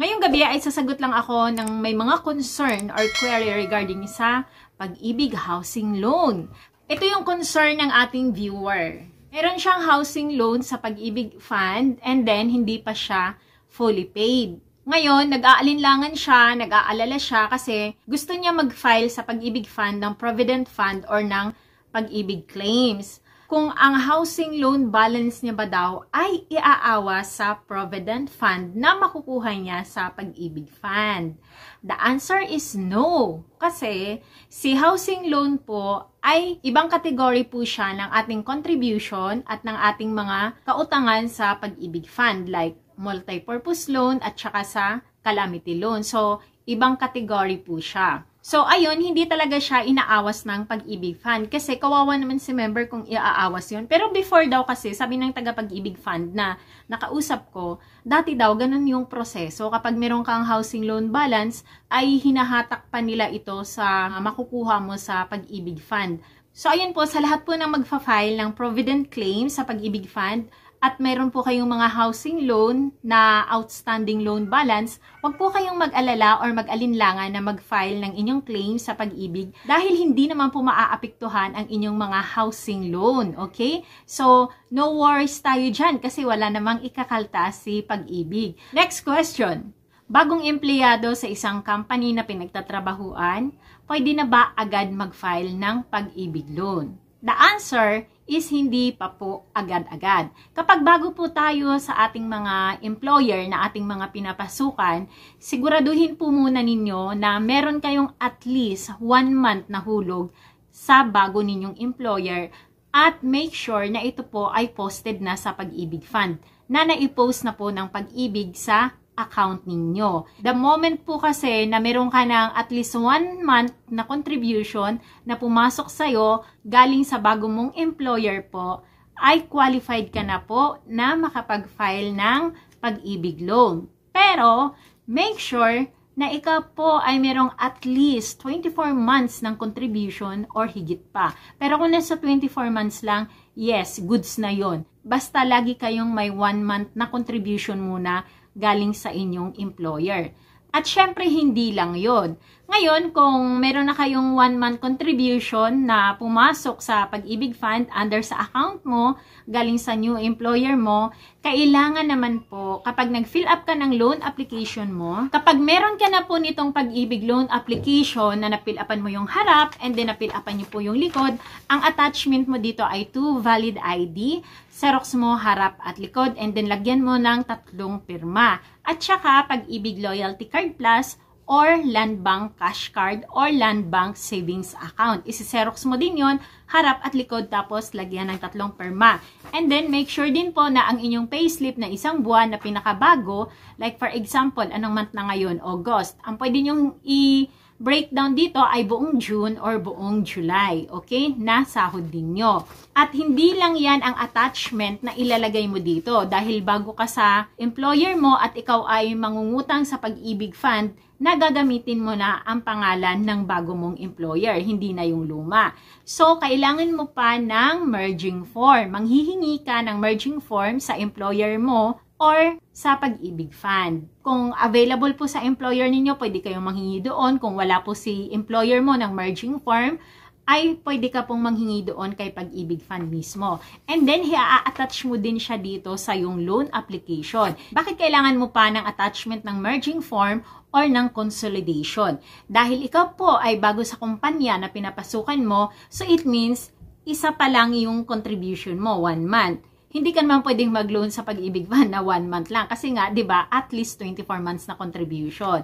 Ngayong gabi ay sasagot lang ako ng may mga concern or query regarding sa Pag-ibig Housing Loan. Ito yung concern ng ating viewer. Meron siyang housing loan sa Pag-ibig Fund and then hindi pa siya fully paid. Ngayon, nag-aalinlangan siya, nag-aalala siya kasi gusto niya mag-file sa Pag-ibig Fund ng Provident Fund or ng Pag-ibig Claims. Kung ang housing loan balance niya ba daw ay iaawa sa Provident Fund na makukuha niya sa Pag-ibig Fund. The answer is no. Kasi si housing loan po ay ibang kategory po siya ng ating contribution at ng ating mga kautangan sa Pag-ibig Fund like multi-purpose loan at saka sa calamity loan. So, ibang kategory po siya. So, ayun, hindi talaga siya inaawas ng Pag-ibig Fund kasi kawawa naman si member kung iaawas yun. Pero before daw kasi, sabi ng taga-Pag-ibig Fund na nakausap ko, dati daw ganun yung proseso. Kapag meron kang housing loan balance, ay hinahatak pa nila ito sa makukuha mo sa Pag-ibig Fund. So, ayun po, sa lahat po ng magfa-file ng Provident Claim sa Pag-ibig Fund, at mayroon po kayong mga housing loan na outstanding loan balance, huwag po kayong mag-alala or mag-alinlangan na mag-file ng inyong claim sa Pag-ibig dahil hindi naman po maaapektuhan ang inyong mga housing loan, okay? So, no worries tayo dyan kasi wala namang ikakaltas si Pag-ibig. Next question. Bagong empleyado sa isang company na pinagtatrabahuan, pwede na ba agad mag-file ng Pag-ibig loan? The answer is hindi pa po agad-agad. Kapag bago po tayo sa ating mga employer na ating mga pinapasukan, siguraduhin po muna ninyo na meron kayong at least 1 month na hulog sa bago ninyong employer at make sure na ito po ay posted na sa Pag-ibig Fund na naipost na po ng Pag-ibig sa account ninyo. The moment po kasi na meron ka ng at least 1 month na contribution na pumasok sa'yo galing sa bago mong employer po, ay qualified ka na po na makapag-file ng Pag-ibig loan. Pero, make sure na ikaw po ay merong at least 24 months ng contribution or higit pa. Pero kung nasa 24 months lang, yes, goods na yon. Basta lagi kayong may 1 month na contribution muna galing sa inyong employer. At syempre, hindi lang yon. Ngayon, kung meron na kayong 1 month contribution na pumasok sa Pag-ibig Fund under sa account mo, galing sa new employer mo, kailangan naman po, kapag nag-fill up ka ng loan application mo, kapag meron ka na po nitong Pag-ibig loan application na na-fill upan mo yung harap and then na-fill upan niyo po yung likod, ang attachment mo dito ay 2 valid ID, Xerox mo harap at likod, and then lagyan mo ng 3 pirma. At saka Pag-ibig Loyalty Card Plus or Land Bank Cash Card or Land Bank Savings Account. Isi-Xerox mo din yon harap at likod, tapos lagyan ng 3 pirma. And then make sure din po na ang inyong payslip na isang buwan na pinakabago, like for example, anong month na ngayon? August. Ang pwede nyong breakdown dito ay buong June or buong July, okay? Na sahod din nyo. At hindi lang yan ang attachment na ilalagay mo dito dahil bago ka sa employer mo at ikaw ay mangungutang sa Pag-ibig Fund, na gagamitin mo na ang pangalan ng bago mong employer, hindi na yung luma. So, kailangan mo pa ng merging form. Manghihingi ka ng merging form sa employer mo or sa Pag-ibig Fund. Kung available po sa employer ninyo, pwede kayong manghingi doon. Kung wala po si employer mo ng merging form, ay pwede ka pong manghingi doon kay Pag-ibig Fund mismo. And then, i-attach mo din siya dito sa yung loan application. Bakit kailangan mo pa ng attachment ng merging form or ng consolidation? Dahil ikaw po ay bago sa kumpanya na pinapasukan mo, so it means, isa pa lang yung contribution mo, 1 month. Hindi ka naman pwedeng mag-loan sa Pag-ibig Fund na 1 month lang. Kasi nga, di ba, at least 24 months na contribution.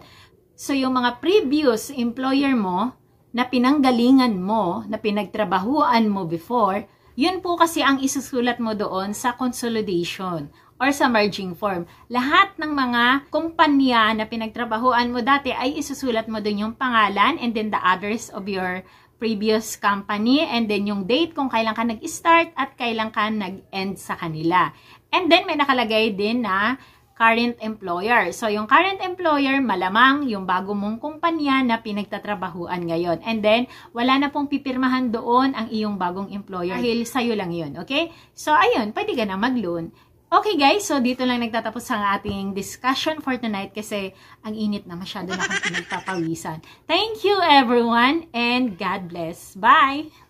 So, yung mga previous employer mo, na pinanggalingan mo, na pinagtrabahuan mo before, yun po kasi ang isusulat mo doon sa consolidation or sa merging form. Lahat ng mga kumpanya na pinagtrabahuan mo dati ay isusulat mo doon yung pangalan and then the address of your previous company and then yung date kung kailan ka nag-start at kailan ka nag-end sa kanila. And then may nakalagay din na current employer. So, yung current employer, malamang yung bago mong kumpanya na pinagtatrabahuan ngayon. And then, wala na pong pipirmahan doon ang iyong bagong employer dahil sa'yo lang yun. Okay? So, ayun, pwede ka na mag-loan. Okay guys, so dito lang nagtatapos ang ating discussion for tonight kasi ang init na, masyado na akong pinagpapawisan. Thank you everyone and God bless. Bye!